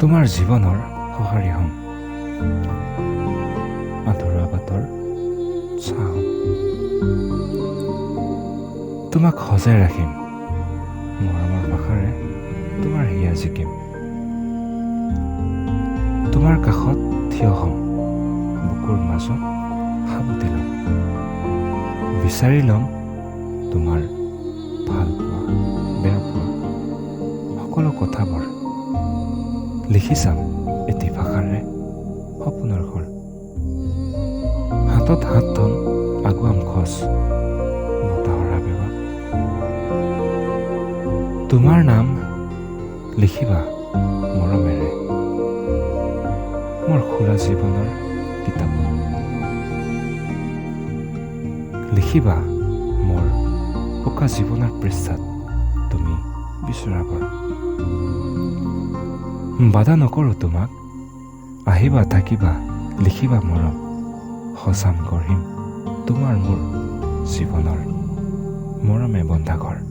তোমাৰ জীৱনৰ সঁহাৰি হ'ম, আধৰুৱা বাটৰ ছাঁ হ'ম। তোমাক সজাই ৰাখিম, মৰমৰ ভাষাৰে তোমাৰ হিয়া জিকিম। তোমাৰ কাষত থিয় হ'ম, বুকুৰ মাজত সাৱটি ল'ম। বিচাৰি ল'ম তোমাৰ ভাল পোৱা, বেয়া পোৱা সকলো কথাবোৰ। লিখি চাম এটি ভাষাৰে সপোনৰ ঘৰ। হাতত হাত ধম, আগুৱাম খোজ বতাহৰ আবেগত। তোমাৰ নাম লিখিবা মৰমেৰে মোৰ খোলা জীৱনৰ কিতাপত। লিখিবা মোৰ শুকা জীৱনৰ পৃষ্ঠাত তুমি বিচৰাবোৰ। বাধা নকৰোঁ তোমাক, আহিবা থাকিবা, লিখিবা মৰম। সঁচাম গঢ়িম তোমাৰ মোৰ জীৱনৰ মৰমে বন্ধা ঘৰ।